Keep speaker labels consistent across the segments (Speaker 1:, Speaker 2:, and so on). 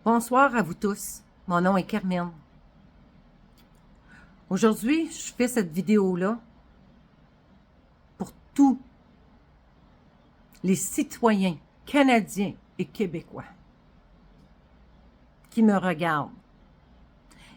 Speaker 1: Bonsoir à vous tous. Mon nom est Carmen. Aujourd'hui, je fais cette vidéo-là pour tous les citoyens canadiens et québécois qui me regardent.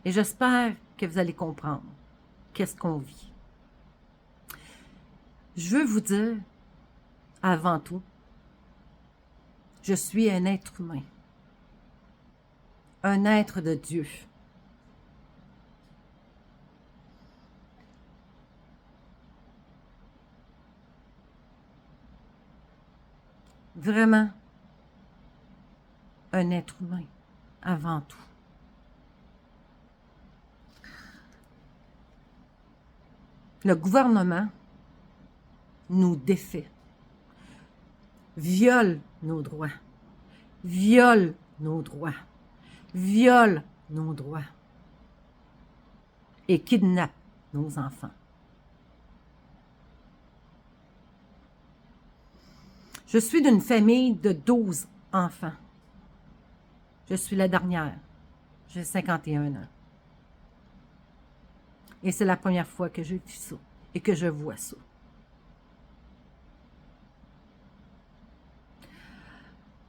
Speaker 1: Et j'espère que vous allez comprendre qu'est-ce qu'on vit. Je veux vous dire, avant tout, je suis un être humain, un être de Dieu. Vraiment, un être humain, avant tout. Le gouvernement nous défait, viole nos droits, viole nos droits, viole nos droits et kidnappe nos enfants. Je suis d'une famille de 12 enfants. Je suis la dernière. J'ai 51 ans. Et c'est la première fois que je vis ça et que je vois ça.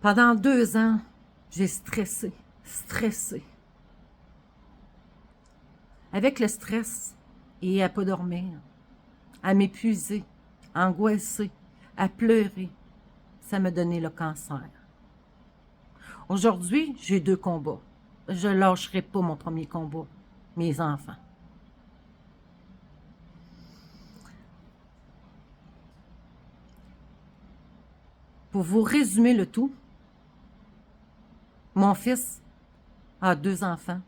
Speaker 1: Pendant 2 ans, j'ai stressé. Avec le stress et à pas dormir, à m'épuiser, à angoisser, à pleurer, ça m'a donné le cancer. Aujourd'hui, j'ai 2 combats. Je ne lâcherai pas mon premier combat, mes enfants. Pour vous résumer le tout, mon fils a 2 enfants.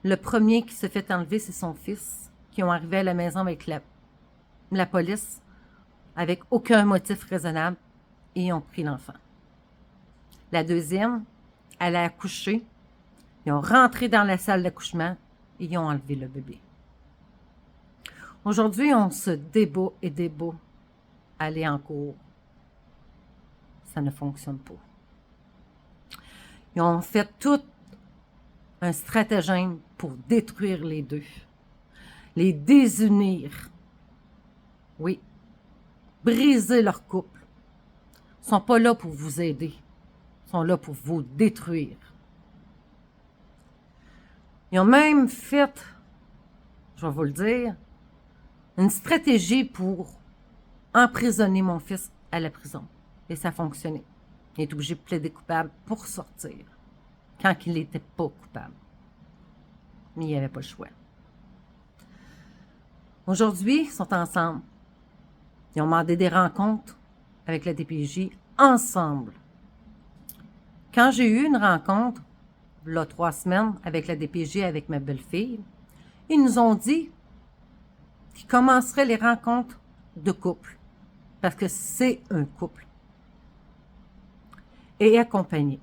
Speaker 1: Le premier qui se fait enlever, c'est son fils, qui ont arrivé à la maison avec la police, avec aucun motif raisonnable, et ils ont pris l'enfant. La deuxième, elle a accouché, ils ont rentré dans la salle d'accouchement et ils ont enlevé le bébé. Aujourd'hui, on se débat et débat à aller en cours. Ça ne fonctionne pas. Ils ont fait tout un stratagème pour détruire les deux, les désunir. Oui, briser leur couple. Ils ne sont pas là pour vous aider. Ils sont là pour vous détruire. Ils ont même fait, je vais vous le dire, une stratégie pour emprisonner mon fils à la prison. Et ça a fonctionné. Il est obligé de plaider coupable pour sortir, quand il n'était pas coupable. Mais il n'y avait pas le choix. Aujourd'hui, ils sont ensemble. Ils ont demandé des rencontres avec la DPJ ensemble. Quand j'ai eu une rencontre, il y a 3 semaines, avec la DPJ, avec ma belle-fille, ils nous ont dit qu'ils commenceraient les rencontres de couple, parce que c'est un couple, et accompagné.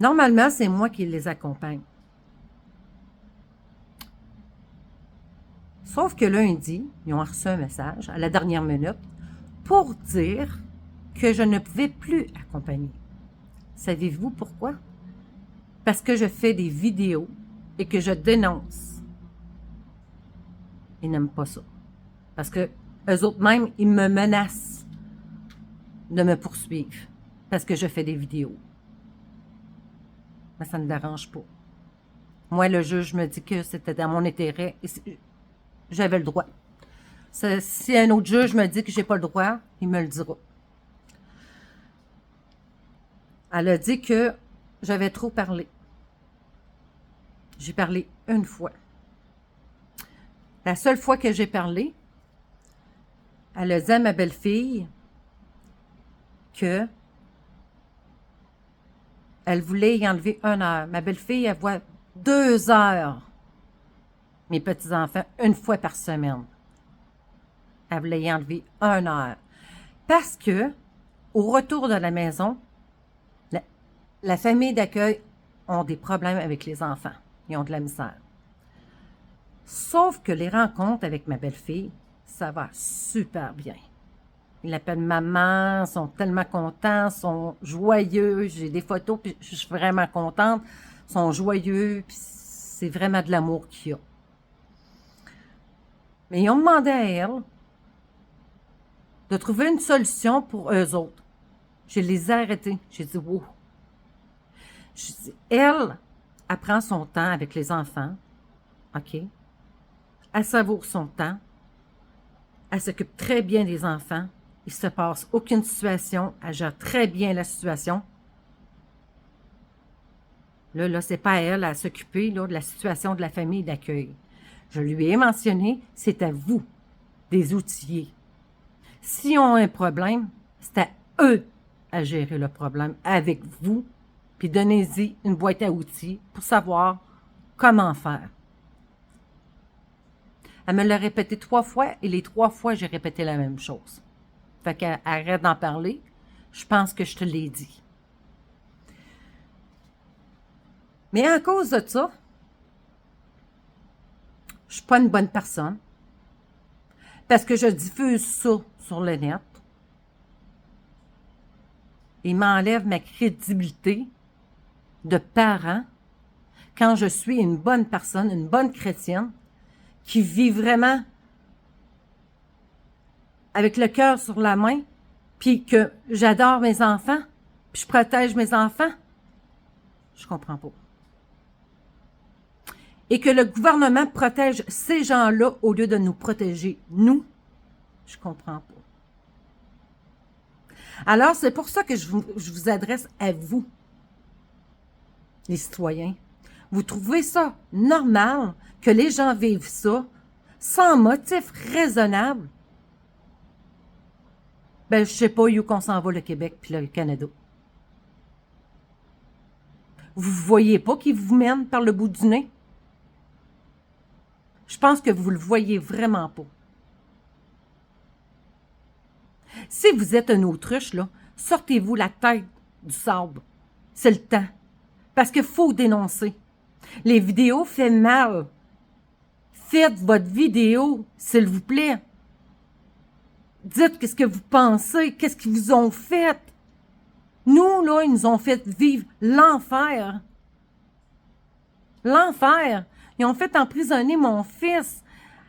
Speaker 1: Normalement, c'est moi qui les accompagne. Sauf que lundi, ils ont reçu un message à la dernière minute pour dire que je ne pouvais plus accompagner. Savez-vous pourquoi? Parce que je fais des vidéos et que je dénonce. Ils n'aiment pas ça. Parce que eux autres même, ils me menacent de me poursuivre parce que je fais des vidéos. Mais ça ne me dérange pas. Moi, le juge me dit que c'était dans mon intérêt et j'avais le droit. Si un autre juge me dit que j'ai pas le droit, il me le dira. Elle a dit que j'avais trop parlé. J'ai parlé une fois. La seule fois que j'ai parlé, elle a dit à ma belle-fille que elle voulait y enlever 1 heure. Ma belle-fille, elle voit 2 heures mes petits-enfants une fois par semaine. Elle voulait y enlever 1 heure. Parce que, au retour de la maison, la famille d'accueil ont des problèmes avec les enfants. Ils ont de la misère. Sauf que les rencontres avec ma belle-fille, ça va super bien. ils l'appellent maman, ils sont tellement contents, ils sont joyeux. J'ai des photos, puis je suis vraiment contente. Ils sont joyeux, puis c'est vraiment de l'amour qu'il y a. Mais ils ont demandé à elle de trouver une solution pour eux autres. Je les ai arrêtés. J'ai dit, wow. Je dis, elle prend son temps avec les enfants, OK? Elle savoure son temps. Elle s'occupe très bien des enfants. Il ne se passe aucune situation. Elle gère très bien la situation. Là, c'est pas à elle à s'occuper de la situation de la famille d'accueil. Je lui ai mentionné, c'est à vous, des outillés. S'ils ont un problème, c'est à eux à gérer le problème avec vous, puis donnez-y une boîte à outils pour savoir comment faire. Elle me l'a répété 3 fois et les 3 fois, j'ai répété la même chose. Fait qu'elle arrête d'en parler. Je pense que je te l'ai dit. Mais à cause de ça, je suis pas une bonne personne. Parce que je diffuse ça sur le net. Il m'enlève ma crédibilité de parent quand je suis une bonne personne, une bonne chrétienne, qui vit vraiment avec le cœur sur la main, puis que j'adore mes enfants, puis je protège mes enfants. Je comprends pas. Et que le gouvernement protège ces gens-là au lieu de nous protéger, nous, je comprends pas. Alors, c'est pour ça que je vous adresse à vous, les citoyens. Vous trouvez ça normal que les gens vivent ça sans motif raisonnable? Ben, je sais pas où qu'on s'en va, le Québec puis le Canada. Vous voyez pas qu'ils vous mènent par le bout du nez? Je pense que vous le voyez vraiment pas. Si vous êtes un autruche, là, sortez-vous la tête du sable. C'est le temps. Parce qu'il faut dénoncer. Les vidéos font mal. Faites votre vidéo, s'il vous plaît. Dites qu'est-ce que vous pensez, qu'est-ce qu'ils vous ont fait. Nous, là, ils nous ont fait vivre l'enfer. L'enfer. Ils ont fait emprisonner mon fils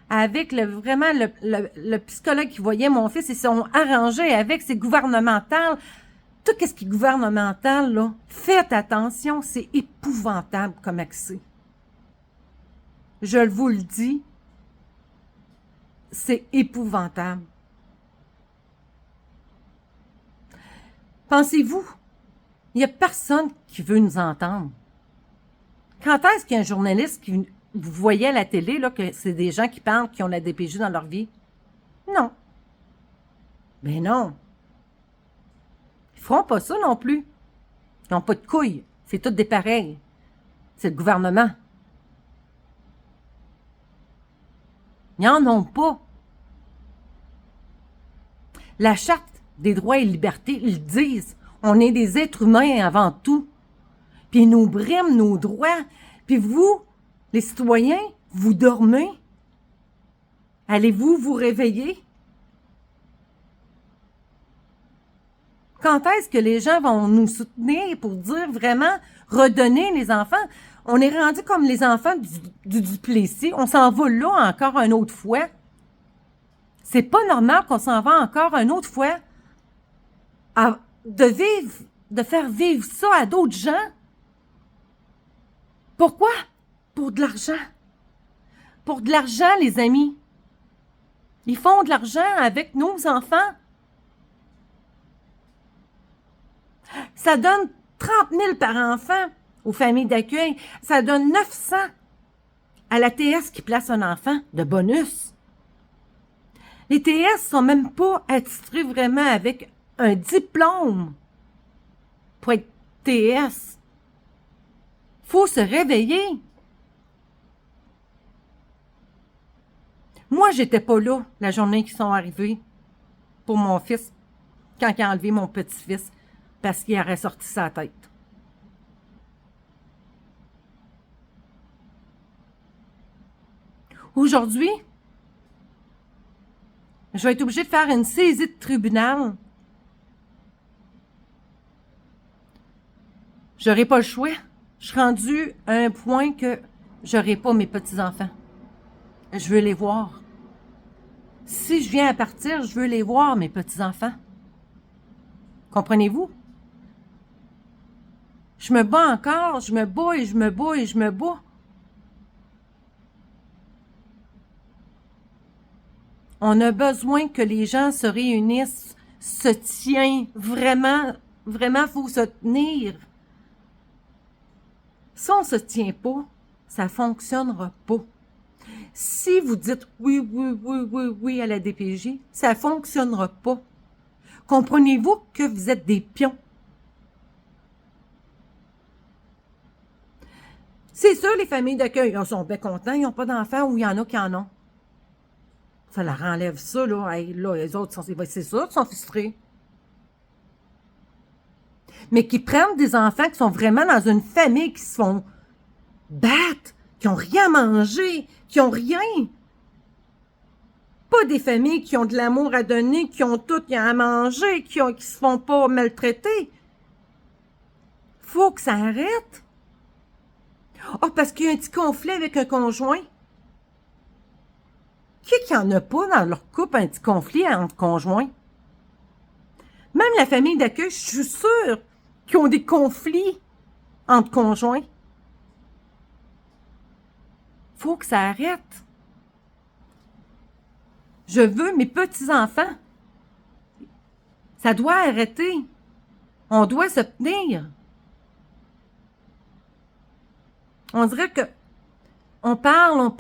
Speaker 1: avec vraiment le psychologue qui voyait mon fils. Ils se sont arrangés avec, c'est gouvernemental. Tout ce qui est gouvernemental, là, faites attention, c'est épouvantable comme accès. Je vous le dis, c'est épouvantable. Pensez-vous, il n'y a personne qui veut nous entendre. Quand est-ce qu'il y a un journaliste qui vous voyez à la télé là, que c'est des gens qui parlent, qui ont la DPJ dans leur vie? Non. Ben non. Ils feront pas ça non plus. Ils n'ont pas de couilles. C'est tout des pareils. C'est le gouvernement. Ils n'en ont pas. La Charte des droits et libertés, ils disent, on est des êtres humains avant tout. Puis ils nous briment nos droits. Puis vous, les citoyens, vous dormez. Allez-vous vous réveiller? Quand est-ce que les gens vont nous soutenir pour dire vraiment redonner les enfants? On est rendu comme les enfants du Duplessis. On s'en va là encore une autre fois. C'est pas normal qu'on s'en va encore une autre fois de faire vivre ça à d'autres gens. Pourquoi? Pour de l'argent. Pour de l'argent, les amis. Ils font de l'argent avec nos enfants. Ça donne 30 000 par enfant aux familles d'accueil. Ça donne 900 à la TS qui place un enfant de bonus. Les TS sont même pas attitrés vraiment avec un diplôme pour être TS. Faut se réveiller. Moi, j'étais pas là la journée qu'ils sont arrivés pour mon fils, quand il a enlevé mon petit-fils, parce qu'il aurait sorti sa tête. Aujourd'hui, Je vais être obligée de faire une saisie de tribunal. J'aurai pas le choix. Je suis rendue à un point que j'aurai pas mes petits-enfants. Je veux les voir. Si je viens à partir, je veux les voir, mes petits-enfants. Comprenez-vous? Je me bats encore, je me bats et je me bats et je me bats. On a besoin que les gens se réunissent, se tiennent, vraiment, vraiment, il faut se tenir. Si on ne se tient pas, ça ne fonctionnera pas. Si vous dites oui, oui, oui, oui, oui à la DPJ, ça ne fonctionnera pas. Comprenez-vous que vous êtes des pions? C'est sûr, les familles d'accueil, ils sont bien contents, ils n'ont pas d'enfants ou il y en a qui en ont. Ça leur enlève ça, là. Hey, là, les autres, c'est sûr qu'ils sont frustrés. Mais qui prennent des enfants qui sont vraiment dans une famille, qui se font battre, qui n'ont rien à manger, qui n'ont rien. Pas des familles qui ont de l'amour à donner, qui ont tout à manger, qui se font pas maltraiter. Faut que ça arrête. Ah, parce qu'il y a un petit conflit avec un conjoint. Qui en a pas dans leur couple un petit conflit entre conjoints? Même la famille d'accueil, je suis sûre qu'ils ont des conflits entre conjoints. Faut que ça arrête. Je veux mes petits-enfants. Ça doit arrêter. On doit se tenir. On dirait que on parle,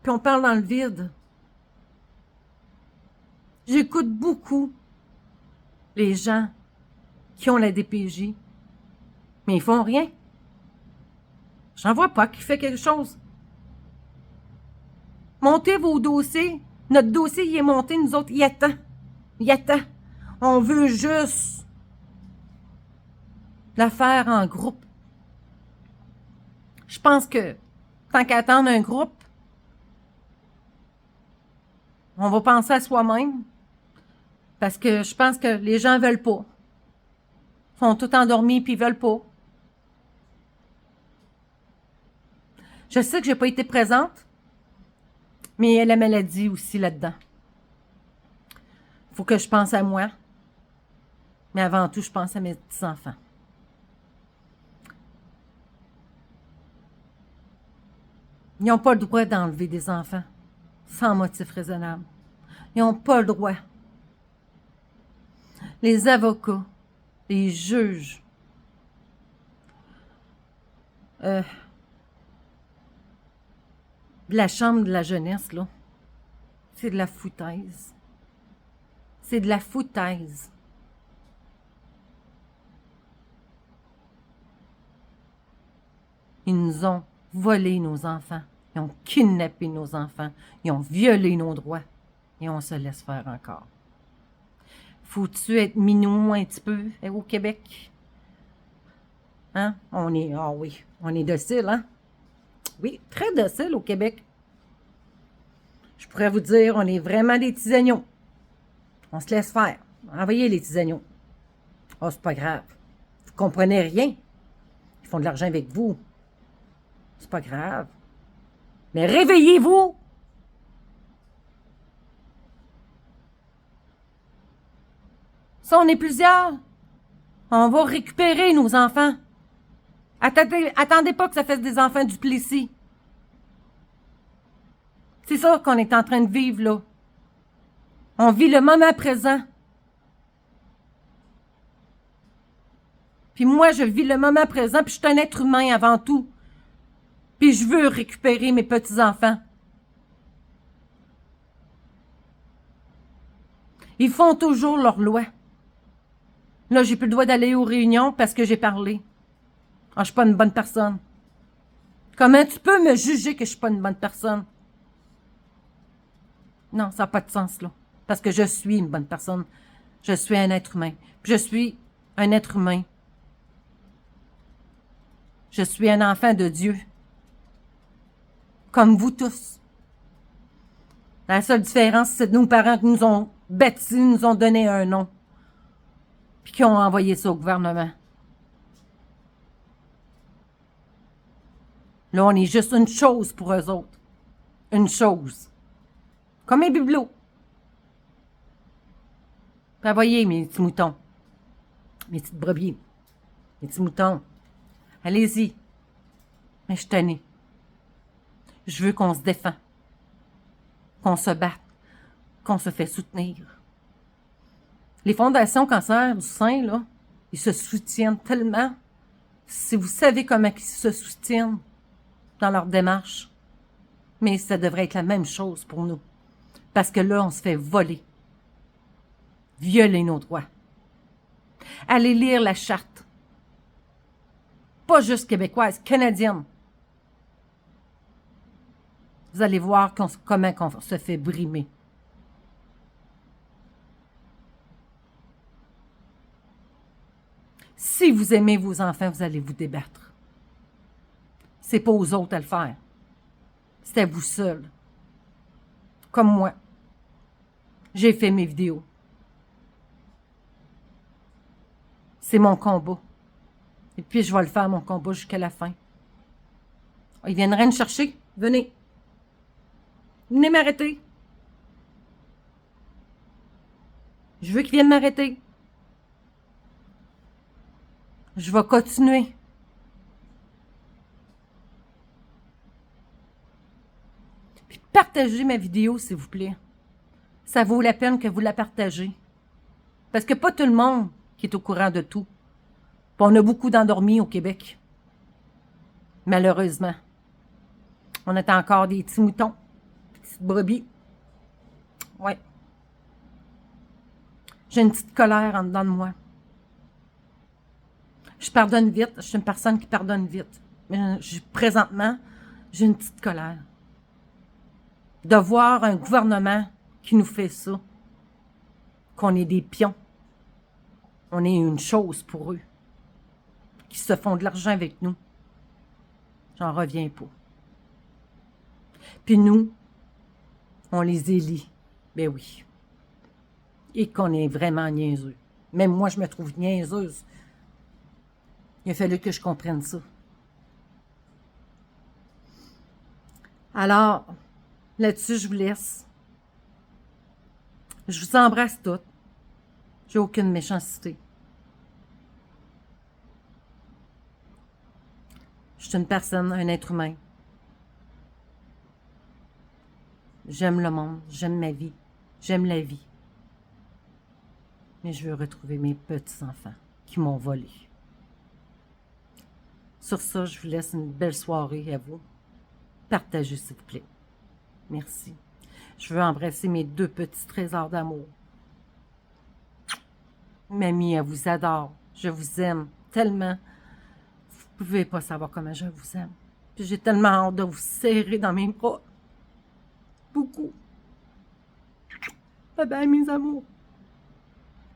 Speaker 1: puis on parle dans le vide. J'écoute beaucoup les gens qui ont la DPJ, mais ils font rien. J'en vois pas qui fait quelque chose. Montez vos dossiers. Notre dossier, il est monté, nous autres, il attend. Il attend. On veut juste la faire en groupe. Je pense que tant qu'à attendre un groupe, on va penser à soi-même. Parce que je pense que les gens veulent pas. Ils sont tout endormis puis ils veulent pas. Je sais que j'ai pas été présente, mais il y a la maladie aussi là-dedans. Il faut que je pense à moi. Mais avant tout, je pense à mes petits-enfants. Ils n'ont pas le droit d'enlever des enfants sans motif raisonnable. Ils n'ont pas le droit. Les avocats, les juges, de la Chambre de la jeunesse, là, c'est de la foutaise. C'est de la foutaise. Ils nous ont volé nos enfants. Ils ont kidnappé nos enfants. Ils ont violé nos droits. Et on se laisse faire encore. Faut-tu être minou un petit peu au Québec? Hein? Ah oui, on est docile, hein? Oui, très docile au Québec. Je pourrais vous dire, on est vraiment des petits agneaux. On se laisse faire. Envoyez les petits agneaux. Oh, c'est pas grave. Vous comprenez rien. Ils font de l'argent avec vous. C'est pas grave. Mais réveillez-vous! Si on est plusieurs, on va récupérer nos enfants. Attendez pas que ça fasse des enfants du Plessis. C'est ça qu'on est en train de vivre, là. On vit le moment présent. Puis moi, je vis le moment présent, puis je suis un être humain avant tout. Puis je veux récupérer mes petits-enfants. Ils font toujours leur loi. Là, j'ai plus le droit d'aller aux réunions parce que j'ai parlé. Ah, je suis pas une bonne personne. Comment tu peux me juger que je suis pas une bonne personne? Non, ça n'a pas de sens, là. Parce que je suis une bonne personne. Je suis un être humain. Puis je suis un être humain. Je suis un enfant de Dieu. Comme vous tous. La seule différence, c'est nos parents qui nous ont bâtis, nous ont donné un nom, puis qui ont envoyé ça au gouvernement. Là, on est juste une chose pour eux autres. Une chose. Comme un bibelot. Puis voyez, mes petits moutons. Mes petites brebis. Mes petits moutons. Allez-y. Mais je suis tannée. Je veux qu'on se défend. Qu'on se batte. Qu'on se fait soutenir. Les fondations cancer du sein, là, ils se soutiennent tellement. Si vous savez comment ils se soutiennent dans leur démarche, mais ça devrait être la même chose pour nous. Parce que là, on se fait voler. Violer nos droits. Allez lire la charte. Pas juste québécoise, canadienne. Vous allez voir comment on se fait brimer. Si vous aimez vos enfants, vous allez vous débattre. C'est pas aux autres à le faire. C'est à vous seul. Comme moi. J'ai fait mes vidéos. C'est mon combat. Et puis, je vais le faire, mon combat, jusqu'à la fin. Ils viendraient me chercher. Venez. Venez m'arrêter. Je veux qu'ils viennent m'arrêter. Je vais continuer. Puis partagez ma vidéo, s'il vous plaît. Ça vaut la peine que vous la partagez. Parce que pas tout le monde qui est au courant de tout. Puis on a beaucoup d'endormis au Québec. Malheureusement. On a encore des petits moutons, des petites brebis. Ouais. J'ai une petite colère en dedans de moi. Je pardonne vite. Je suis une personne qui pardonne vite. Mais présentement, j'ai une petite colère. De voir un gouvernement qui nous fait ça. Qu'on est des pions. On est une chose pour eux. Qui se font de l'argent avec nous. J'en reviens pas. Puis nous, on les élit. Ben oui. Et qu'on est vraiment niaiseux. Même moi, je me trouve niaiseuse. Il a fallu que je comprenne ça. Alors, là-dessus, je vous laisse. Je vous embrasse toutes. J'ai aucune méchanceté. Je suis une personne, un être humain. J'aime le monde, j'aime ma vie, j'aime la vie. Mais je veux retrouver mes petits-enfants qui m'ont volé. Sur ça, je vous laisse une belle soirée à vous. Partagez, s'il vous plaît. Merci. Je veux embrasser mes 2 petits trésors d'amour. Mamie, elle vous adore. Je vous aime tellement. Vous ne pouvez pas savoir comment je vous aime. Puis j'ai tellement hâte de vous serrer dans mes bras. Beaucoup. Bye bye, mes amours.